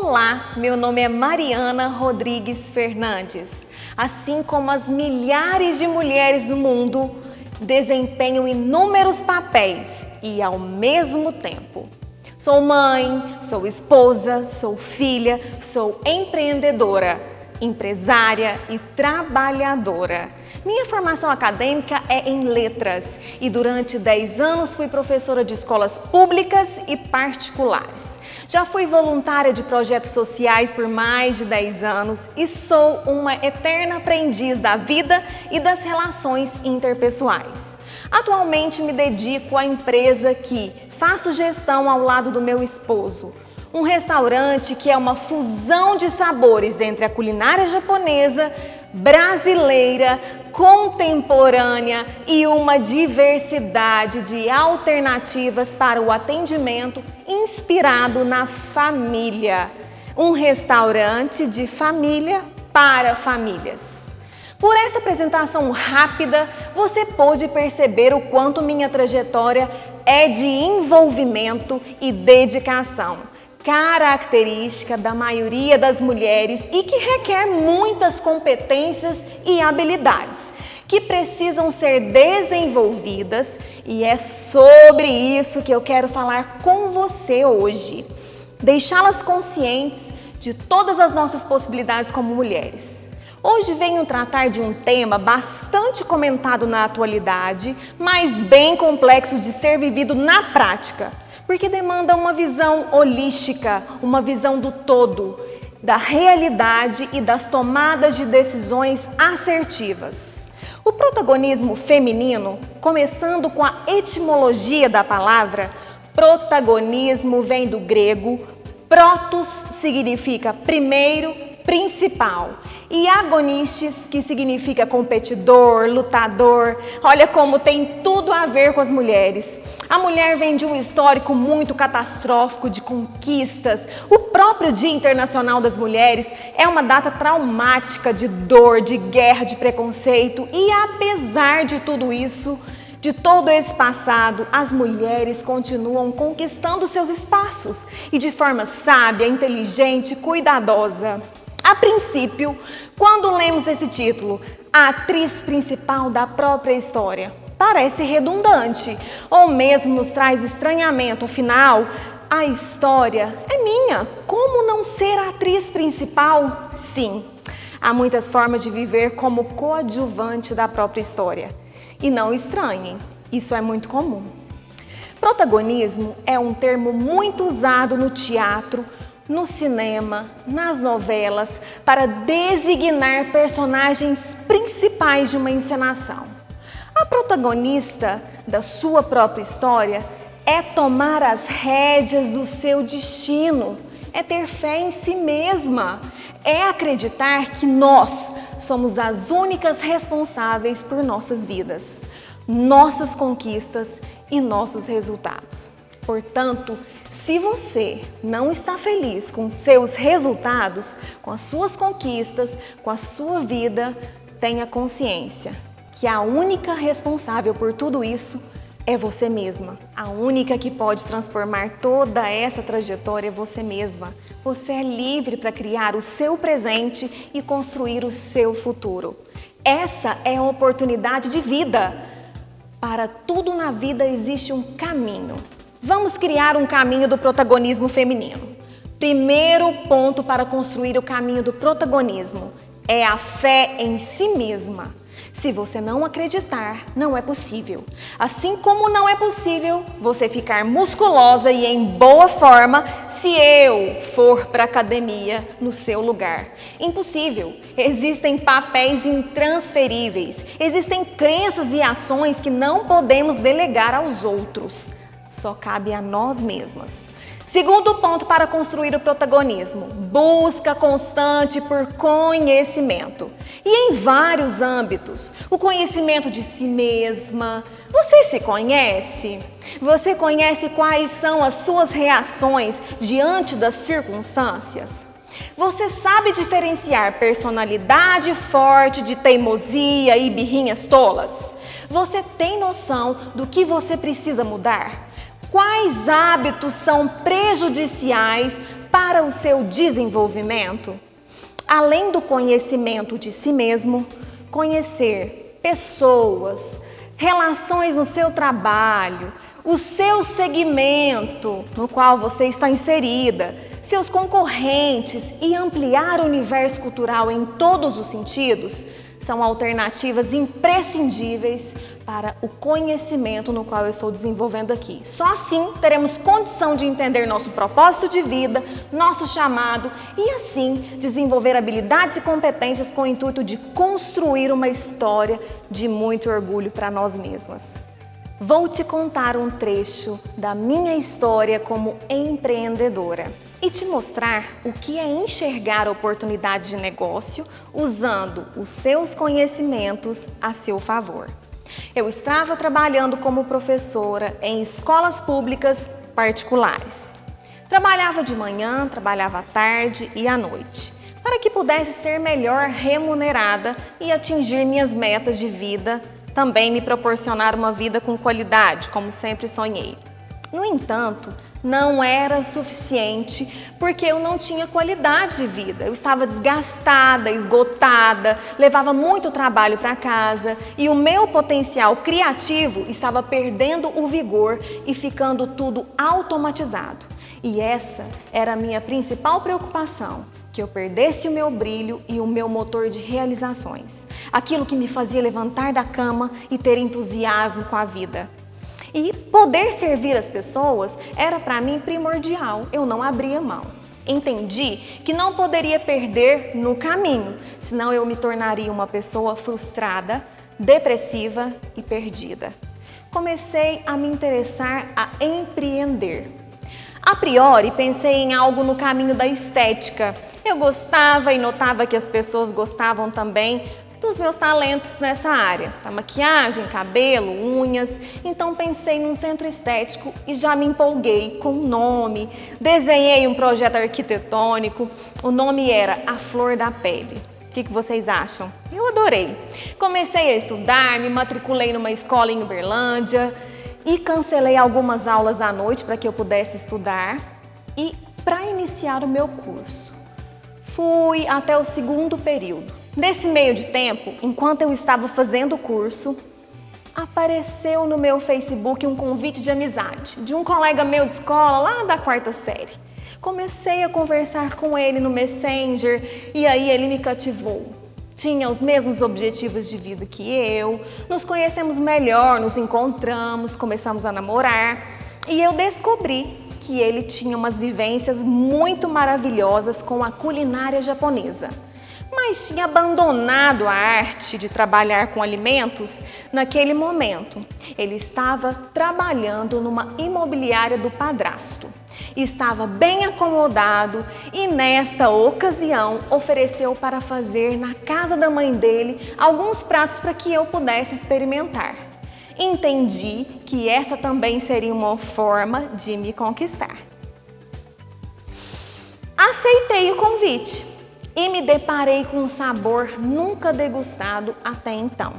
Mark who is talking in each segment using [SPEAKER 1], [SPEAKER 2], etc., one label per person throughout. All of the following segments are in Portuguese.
[SPEAKER 1] Olá, meu nome é Mariana Rodrigues Fernandes. Assim como as milhares de mulheres no mundo, desempenho inúmeros papéis e ao mesmo tempo. Sou mãe, sou esposa, sou filha, sou empreendedora, empresária e trabalhadora. Minha formação acadêmica é em letras e durante 10 anos fui professora de escolas públicas e particulares. Já fui voluntária de projetos sociais por mais de 10 anos e sou uma eterna aprendiz da vida e das relações interpessoais. Atualmente me dedico à empresa que faço gestão ao lado do meu esposo. Um restaurante que é uma fusão de sabores entre a culinária japonesa, brasileira, contemporânea e uma diversidade de alternativas para o atendimento inspirado na família. Um restaurante de família para famílias. Por essa apresentação rápida, você pôde perceber o quanto minha trajetória é de envolvimento e dedicação, característica da maioria das mulheres e que requer muitas competências e habilidades que precisam ser desenvolvidas, e é sobre isso que eu quero falar com você hoje. Deixá-las conscientes de todas as nossas possibilidades como mulheres. Hoje venho tratar de um tema bastante comentado na atualidade, mas bem complexo de ser vivido na prática, porque demanda uma visão holística, uma visão do todo, da realidade e das tomadas de decisões assertivas. O protagonismo feminino, começando com a etimologia da palavra, protagonismo vem do grego, protos significa primeiro, principal, e agonistes, que significa competidor, lutador. Olha como tem tudo a ver com as mulheres. A mulher vem de um histórico muito catastrófico de conquistas. O próprio Dia Internacional das Mulheres é uma data traumática de dor, de guerra, de preconceito. E apesar de tudo isso, de todo esse passado, as mulheres continuam conquistando seus espaços e de forma sábia, inteligente, cuidadosa. A princípio, quando lemos esse título, a atriz principal da própria história, parece redundante ou mesmo nos traz estranhamento. Afinal, a história é minha. Como não ser a atriz principal? Sim, há muitas formas de viver como coadjuvante da própria história. E não estranhem, isso é muito comum. Protagonismo é um termo muito usado no teatro, no cinema, nas novelas, para designar personagens principais de uma encenação. A protagonista da sua própria história é tomar as rédeas do seu destino, é ter fé em si mesma, é acreditar que nós somos as únicas responsáveis por nossas vidas, nossas conquistas e nossos resultados. Portanto, se você não está feliz com seus resultados, com as suas conquistas, com a sua vida, tenha consciência que a única responsável por tudo isso é você mesma. A única que pode transformar toda essa trajetória é você mesma. Você é livre para criar o seu presente e construir o seu futuro. Essa é a oportunidade de vida. Para tudo na vida existe um caminho. Vamos criar um caminho do protagonismo feminino. Primeiro ponto para construir o caminho do protagonismo é a fé em si mesma. Se você não acreditar, não é possível. Assim como não é possível você ficar musculosa e em boa forma se eu for para a academia no seu lugar. Impossível. Existem papéis intransferíveis. Existem crenças e ações que não podemos delegar aos outros. Só cabe a nós mesmas. Segundo ponto para construir o protagonismo, busca constante por conhecimento. E em vários âmbitos, o conhecimento de si mesma. Você se conhece? Você conhece quais são as suas reações diante das circunstâncias? Você sabe diferenciar personalidade forte de teimosia e birrinhas tolas? Você tem noção do que você precisa mudar? Quais hábitos são prejudiciais para o seu desenvolvimento? Além do conhecimento de si mesmo, conhecer pessoas, relações no seu trabalho, o seu segmento no qual você está inserida, seus concorrentes e ampliar o universo cultural em todos os sentidos são alternativas imprescindíveis para o conhecimento no qual eu estou desenvolvendo aqui. Só assim teremos condição de entender nosso propósito de vida, nosso chamado e assim desenvolver habilidades e competências com o intuito de construir uma história de muito orgulho para nós mesmas. Vou te contar um trecho da minha história como empreendedora e te mostrar o que é enxergar oportunidades de negócio usando os seus conhecimentos a seu favor. Eu estava trabalhando como professora em escolas públicas particulares. Trabalhava de manhã, trabalhava à tarde e à noite, para que pudesse ser melhor remunerada e atingir minhas metas de vida, também me proporcionar uma vida com qualidade, como sempre sonhei. No entanto, não era suficiente porque eu não tinha qualidade de vida. Eu estava desgastada, esgotada, levava muito trabalho para casa e o meu potencial criativo estava perdendo o vigor e ficando tudo automatizado. E essa era a minha principal preocupação, que eu perdesse o meu brilho e o meu motor de realizações, aquilo que me fazia levantar da cama e ter entusiasmo com a vida. E poder servir as pessoas era para mim primordial, eu não abria mão. Entendi que não poderia perder no caminho, senão eu me tornaria uma pessoa frustrada, depressiva e perdida. Comecei a me interessar a empreender. A priori, pensei em algo no caminho da estética. Eu gostava e notava que as pessoas gostavam também dos meus talentos nessa área, da maquiagem, cabelo, unhas. Então pensei num centro estético e já me empolguei com o nome. Desenhei um projeto arquitetônico, o nome era A Flor da Pele. O que vocês acham? Eu adorei. Comecei a estudar, me matriculei numa escola em Uberlândia e cancelei algumas aulas à noite para que eu pudesse estudar e para iniciar o meu curso. Fui até o segundo período. Nesse meio de tempo, enquanto eu estava fazendo o curso, apareceu no meu Facebook um convite de amizade de um colega meu de escola lá da quarta série. Comecei a conversar com ele no Messenger e aí ele me cativou. Tinha os mesmos objetivos de vida que eu, nos conhecemos melhor, nos encontramos, começamos a namorar e eu descobri que ele tinha umas vivências muito maravilhosas com a culinária japonesa. Mas tinha abandonado a arte de trabalhar com alimentos naquele momento. Ele estava trabalhando numa imobiliária do padrasto. Estava bem acomodado e nesta ocasião ofereceu para fazer na casa da mãe dele alguns pratos para que eu pudesse experimentar. Entendi que essa também seria uma forma de me conquistar. Aceitei o convite e me deparei com um sabor nunca degustado até então.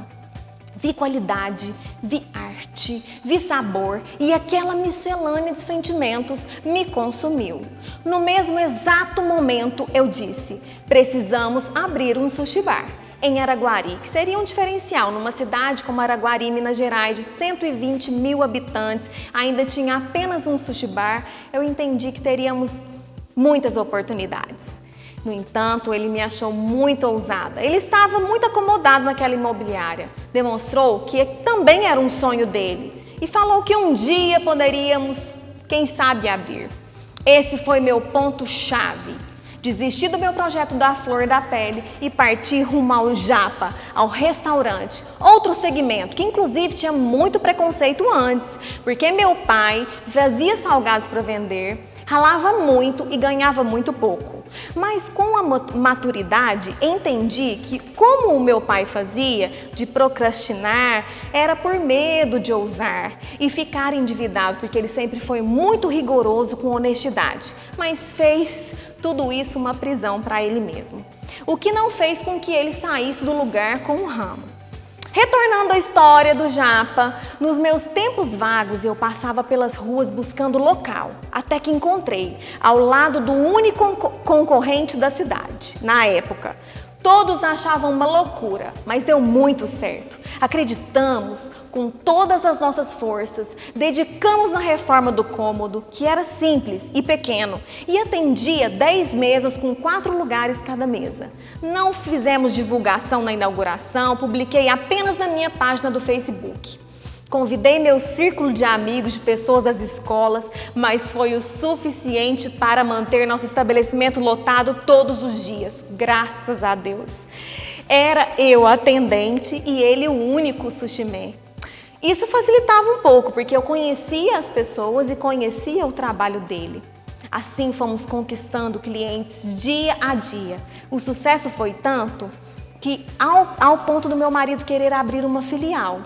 [SPEAKER 1] Vi qualidade, vi arte, vi sabor e aquela miscelânea de sentimentos me consumiu. No mesmo exato momento eu disse, precisamos abrir um sushi bar em Araguari, que seria um diferencial numa cidade como Araguari, Minas Gerais, de 120 mil habitantes, ainda tinha apenas um sushi bar, eu entendi que teríamos muitas oportunidades. No entanto, ele me achou muito ousada. Ele estava muito acomodado naquela imobiliária. Demonstrou que também era um sonho dele e falou que um dia poderíamos, quem sabe, abrir. Esse foi meu ponto-chave. Desisti do meu projeto da Flor da Pele e parti rumo ao Japa, ao restaurante, outro segmento que inclusive tinha muito preconceito antes, porque meu pai fazia salgados para vender, ralava muito e ganhava muito pouco. Mas com a maturidade entendi que como o meu pai fazia de procrastinar era por medo de ousar e ficar endividado, porque ele sempre foi muito rigoroso com honestidade, mas fez tudo isso uma prisão para ele mesmo, o que não fez com que ele saísse do lugar com um ramo. Retornando à história do Japa, nos meus tempos vagos eu passava pelas ruas buscando local, até que encontrei, ao lado do único concorrente da cidade, na época. Todos achavam uma loucura, mas deu muito certo. Acreditamos com todas as nossas forças, dedicamos na reforma do cômodo, que era simples e pequeno, e atendia 10 mesas com 4 lugares cada mesa. Não fizemos divulgação na inauguração, publiquei apenas na minha página do Facebook. Convidei meu círculo de amigos, de pessoas das escolas, mas foi o suficiente para manter nosso estabelecimento lotado todos os dias, graças a Deus. Era eu a atendente e ele o único sushimê. Isso facilitava um pouco, porque eu conhecia as pessoas e conhecia o trabalho dele. Assim fomos conquistando clientes dia a dia. O sucesso foi tanto que ao ponto do meu marido querer abrir uma filial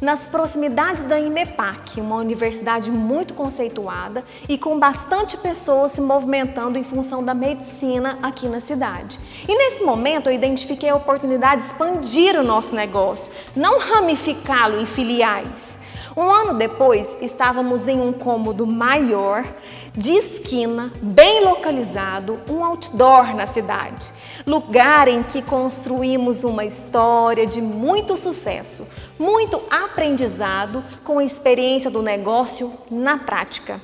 [SPEAKER 1] nas proximidades da IMEPAC, uma universidade muito conceituada e com bastante pessoas se movimentando em função da medicina aqui na cidade. E nesse momento eu identifiquei a oportunidade de expandir o nosso negócio, não ramificá-lo em filiais. Um ano depois, estávamos em um cômodo maior, de esquina, bem localizado, um outdoor na cidade. Lugar em que construímos uma história de muito sucesso, muito aprendizado com a experiência do negócio na prática.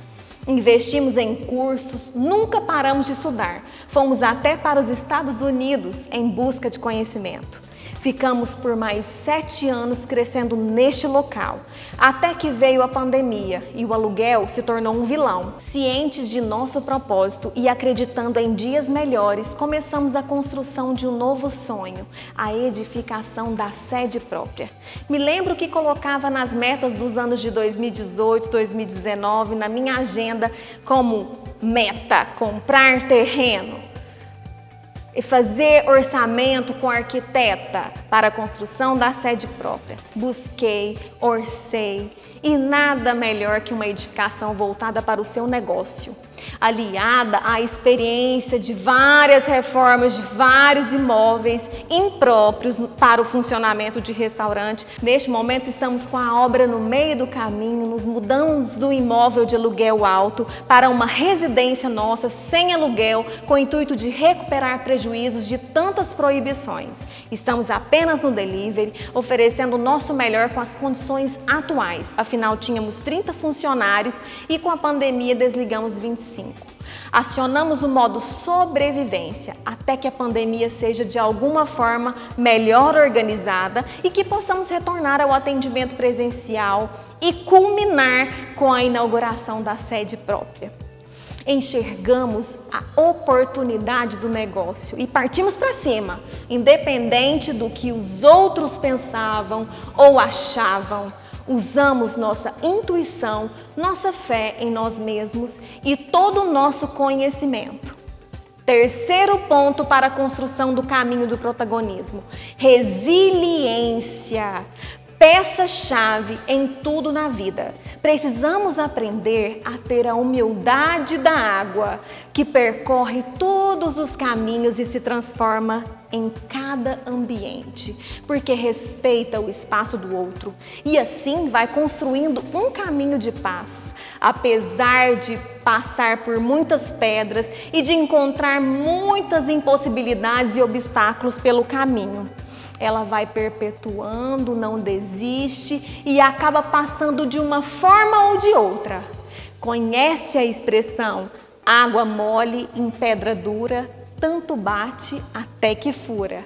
[SPEAKER 1] Investimos em cursos, nunca paramos de estudar. Fomos até para os Estados Unidos em busca de conhecimento. Ficamos por mais 7 anos crescendo neste local, até que veio a pandemia e o aluguel se tornou um vilão. Cientes de nosso propósito e acreditando em dias melhores, começamos a construção de um novo sonho, a edificação da sede própria. Me lembro que colocava nas metas dos anos de 2018, 2019, na minha agenda como meta, comprar terreno. E fazer orçamento com a arquiteta para a construção da sede própria. Busquei, orcei e nada melhor que uma edificação voltada para o seu negócio, aliada à experiência de várias reformas de vários imóveis impróprios para o funcionamento de restaurante. Neste momento estamos com a obra no meio do caminho, nos mudamos do imóvel de aluguel alto para uma residência nossa sem aluguel, com o intuito de recuperar prejuízos de tantas proibições. Estamos apenas no delivery, oferecendo o nosso melhor com as condições atuais. Afinal, tínhamos 30 funcionários e com a pandemia desligamos 25. Acionamos o modo sobrevivência até que a pandemia seja de alguma forma melhor organizada e que possamos retornar ao atendimento presencial e culminar com a inauguração da sede própria. Enxergamos a oportunidade do negócio e partimos para cima, independente do que os outros pensavam ou achavam. Usamos nossa intuição, nossa fé em nós mesmos e todo o nosso conhecimento. Terceiro ponto para a construção do caminho do protagonismo: resiliência. Peça-chave em tudo na vida. Precisamos aprender a ter a humildade da água, que percorre todos os caminhos e se transforma em cada ambiente, porque respeita o espaço do outro e assim vai construindo um caminho de paz, apesar de passar por muitas pedras e de encontrar muitas impossibilidades e obstáculos pelo caminho. Ela vai perpetuando, não desiste e acaba passando de uma forma ou de outra. Conhece a expressão água mole em pedra dura, tanto bate até que fura.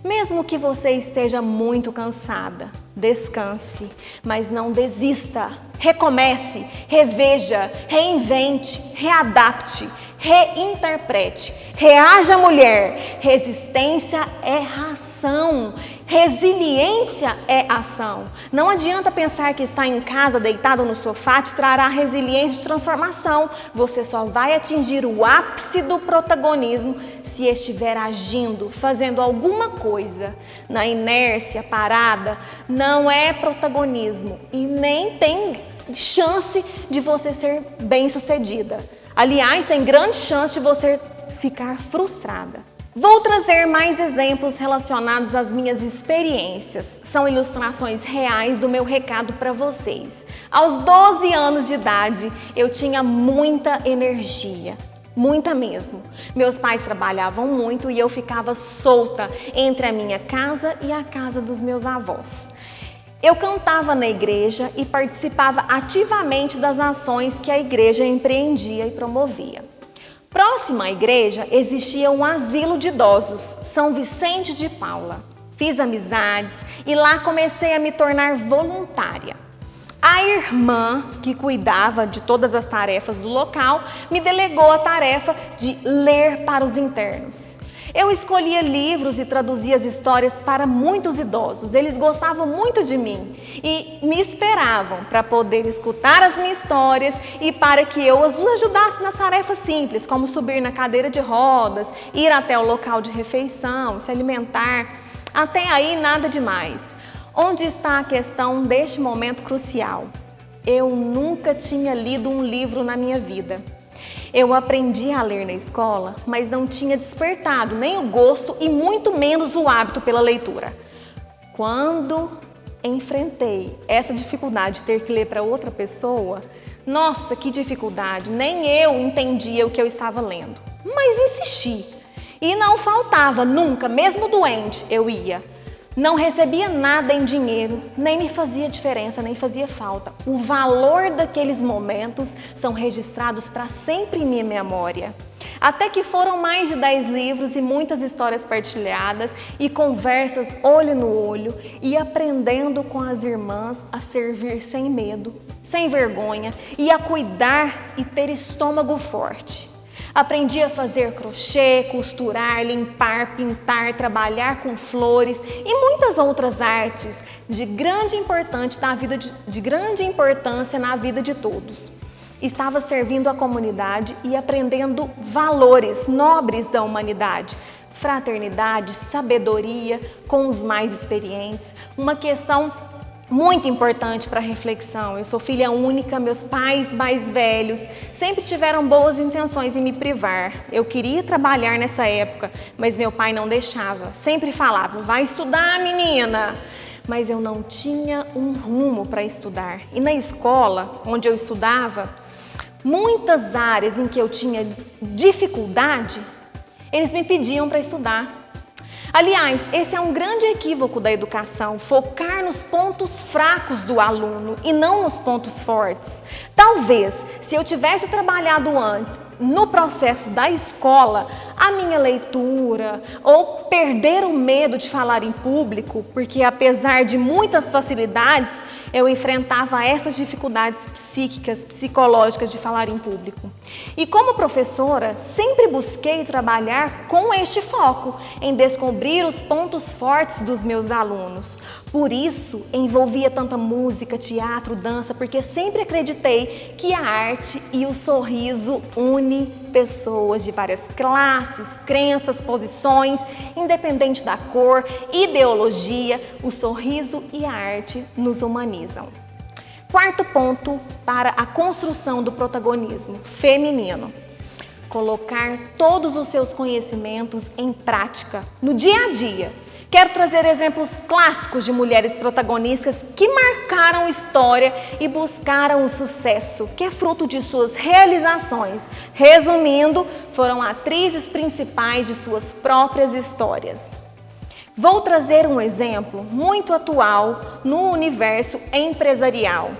[SPEAKER 1] Mesmo que você esteja muito cansada, descanse, mas não desista. Recomece, reveja, reinvente, readapte, reinterprete. Reaja, mulher. Resistência é ração. Resiliência é ação. Não adianta pensar que estar em casa deitado no sofá te trará resiliência de transformação. Você só vai atingir o ápice do protagonismo se estiver agindo, fazendo alguma coisa. Na inércia, parada, não é protagonismo e nem tem chance de você ser bem-sucedida. Aliás, tem grande chance de você ficar frustrada. Vou trazer mais exemplos relacionados às minhas experiências. São ilustrações reais do meu recado para vocês. Aos 12 anos de idade, eu tinha muita energia. Muita mesmo. Meus pais trabalhavam muito e eu ficava solta entre a minha casa e a casa dos meus avós. Eu cantava na igreja e participava ativamente das ações que a igreja empreendia e promovia. Próximo à igreja existia um asilo de idosos, São Vicente de Paula. Fiz amizades e lá comecei a me tornar voluntária. A irmã que cuidava de todas as tarefas do local me delegou a tarefa de ler para os internos. Eu escolhia livros e traduzia as histórias para muitos idosos. Eles gostavam muito de mim e me esperavam para poder escutar as minhas histórias e para que eu os ajudasse nas tarefas simples, como subir na cadeira de rodas, ir até o local de refeição, se alimentar. Até aí nada demais. Onde está a questão deste momento crucial? Eu nunca tinha lido um livro na minha vida. Eu aprendi a ler na escola, mas não tinha despertado nem o gosto e muito menos o hábito pela leitura. Quando enfrentei essa dificuldade de ter que ler para outra pessoa, nossa, que dificuldade! Nem eu entendia o que eu estava lendo. Mas insisti. E não faltava, nunca, mesmo doente, eu ia. Não recebia nada em dinheiro, nem me fazia diferença, nem fazia falta. O valor daqueles momentos são registrados para sempre em minha memória. Até que foram mais de 10 livros e muitas histórias partilhadas e conversas olho no olho e aprendendo com as irmãs a servir sem medo, sem vergonha e a cuidar e ter estômago forte. Aprendi a fazer crochê, costurar, limpar, pintar, trabalhar com flores e muitas outras artes de grande importância na vida de todos. Estava servindo a comunidade e aprendendo valores nobres da humanidade, fraternidade, sabedoria com os mais experientes, uma questão muito importante para reflexão. Eu sou filha única, meus pais mais velhos sempre tiveram boas intenções em me privar. Eu queria trabalhar nessa época, mas meu pai não deixava. Sempre falava, vai estudar, menina! Mas eu não tinha um rumo para estudar. E na escola, onde eu estudava, muitas áreas em que eu tinha dificuldade, eles me pediam para estudar. Aliás, esse é um grande equívoco da educação, focar nos pontos fracos do aluno e não nos pontos fortes. Talvez, se eu tivesse trabalhado antes no processo da escola, a minha leitura ou perder o medo de falar em público, porque apesar de muitas facilidades, eu enfrentava essas dificuldades psíquicas, psicológicas de falar em público. E como professora, sempre busquei trabalhar com este foco, em descobrir os pontos fortes dos meus alunos. Por isso, envolvia tanta música, teatro, dança, porque sempre acreditei que a arte e o sorriso une pessoas de várias classes, crenças, posições, independente da cor, ideologia, o sorriso e a arte nos humanizam. Quarto ponto para a construção do protagonismo feminino. Colocar todos os seus conhecimentos em prática, no dia a dia. Quero trazer exemplos clássicos de mulheres protagonistas que marcaram história e buscaram o sucesso, que é fruto de suas realizações. Resumindo, foram atrizes principais de suas próprias histórias. Vou trazer um exemplo muito atual no universo empresarial.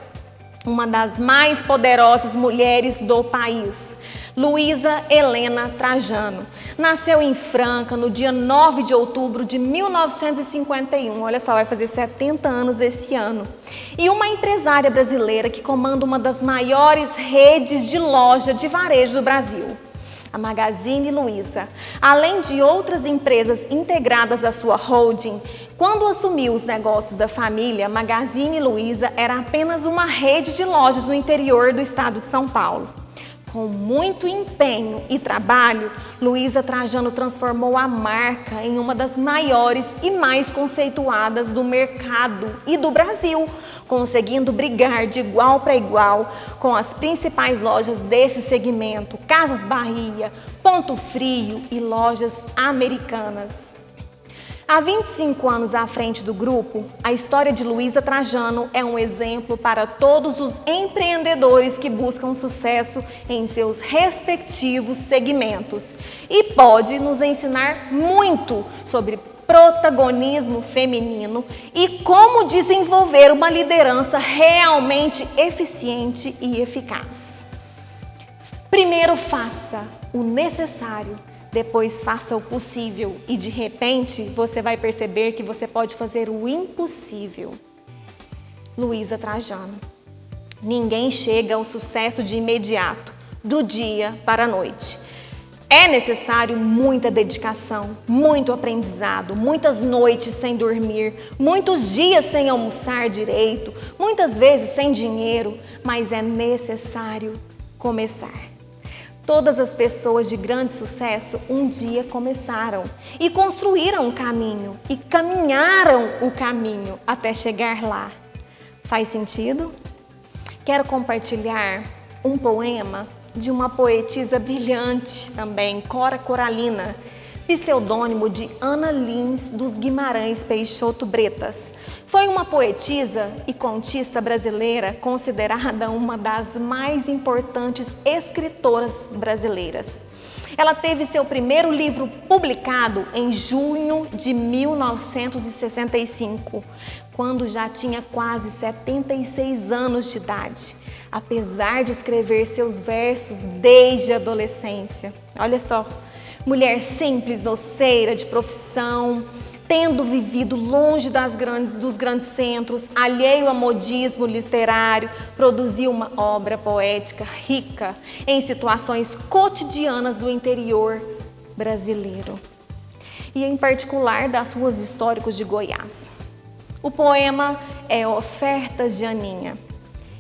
[SPEAKER 1] Uma das mais poderosas mulheres do país, Luísa Helena Trajano. Nasceu em Franca no dia 9 de outubro de 1951. Olha só, vai fazer 70 anos esse ano. E uma empresária brasileira que comanda uma das maiores redes de loja de varejo do Brasil, a Magazine Luiza. Além de outras empresas integradas à sua holding, quando assumiu os negócios da família, Magazine Luiza era apenas uma rede de lojas no interior do estado de São Paulo. Com muito empenho e trabalho, Luísa Trajano transformou a marca em uma das maiores e mais conceituadas do mercado e do Brasil, conseguindo brigar de igual para igual com as principais lojas desse segmento, Casas Bahia, Ponto Frio e lojas americanas. Há 25 anos à frente do grupo, a história de Luísa Trajano é um exemplo para todos os empreendedores que buscam sucesso em seus respectivos segmentos e pode nos ensinar muito sobre protagonismo feminino e como desenvolver uma liderança realmente eficiente e eficaz. Primeiro faça o necessário. Depois faça o possível e de repente você vai perceber que você pode fazer o impossível. Luísa Trajano. Ninguém chega ao sucesso de imediato, do dia para a noite. É necessário muita dedicação, muito aprendizado, muitas noites sem dormir, muitos dias sem almoçar direito, muitas vezes sem dinheiro, mas é necessário começar. Todas as pessoas de grande sucesso um dia começaram e construíram um caminho e caminharam o caminho até chegar lá. Faz sentido? Quero compartilhar um poema de uma poetisa brilhante também, Cora Coralina, pseudônimo de Ana Lins dos Guimarães Peixoto Bretas. Foi uma poetisa e contista brasileira considerada uma das mais importantes escritoras brasileiras. Ela teve seu primeiro livro publicado em junho de 1965, quando já tinha quase 76 anos de idade, apesar de escrever seus versos desde a adolescência. Olha só, mulher simples, doceira de profissão, tendo vivido longe dos grandes centros, alheio a modismo literário, produziu uma obra poética rica em situações cotidianas do interior brasileiro e, em particular, das ruas históricas de Goiás. O poema é Ofertas de Aninha.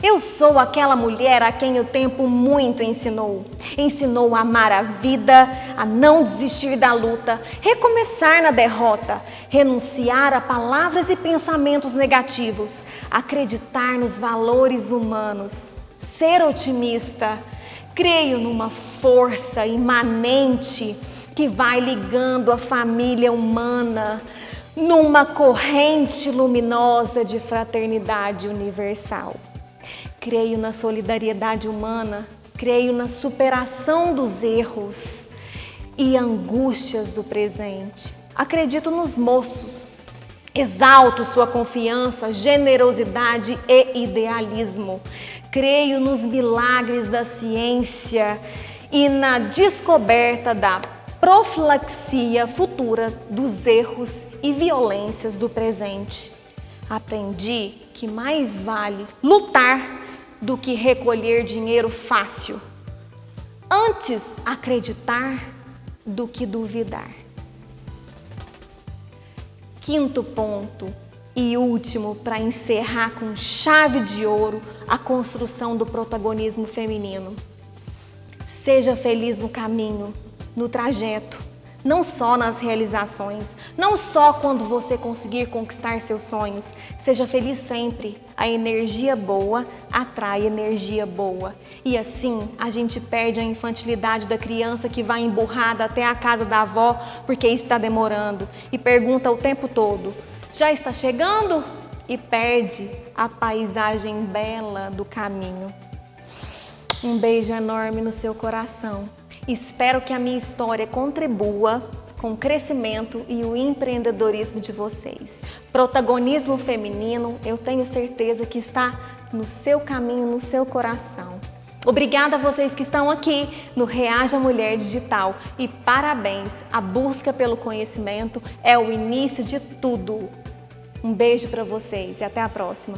[SPEAKER 1] Eu sou aquela mulher a quem o tempo muito ensinou. Ensinou a amar a vida, a não desistir da luta, recomeçar na derrota, renunciar a palavras e pensamentos negativos, acreditar nos valores humanos, ser otimista. Creio numa força imanente que vai ligando a família humana numa corrente luminosa de fraternidade universal. Creio na solidariedade humana, creio na superação dos erros e angústias do presente. Acredito nos moços, exalto sua confiança, generosidade e idealismo. Creio nos milagres da ciência e na descoberta da profilaxia futura dos erros e violências do presente. Aprendi que mais vale lutar do que recolher dinheiro fácil. Antes acreditar do que duvidar. Quinto ponto e último para encerrar com chave de ouro a construção do protagonismo feminino. Seja feliz no caminho, no trajeto, não só nas realizações, não só quando você conseguir conquistar seus sonhos. Seja feliz sempre. A energia boa atrai energia boa. E assim a gente perde a infantilidade da criança que vai emburrada até a casa da avó porque está demorando e pergunta o tempo todo: já está chegando? E perde a paisagem bela do caminho. Um beijo enorme no seu coração. Espero que a minha história contribua com o crescimento e o empreendedorismo de vocês. Protagonismo feminino, eu tenho certeza que está no seu caminho, no seu coração. Obrigada a vocês que estão aqui no Reaja Mulher Digital e parabéns! A busca pelo conhecimento é o início de tudo. Um beijo para vocês e até a próxima!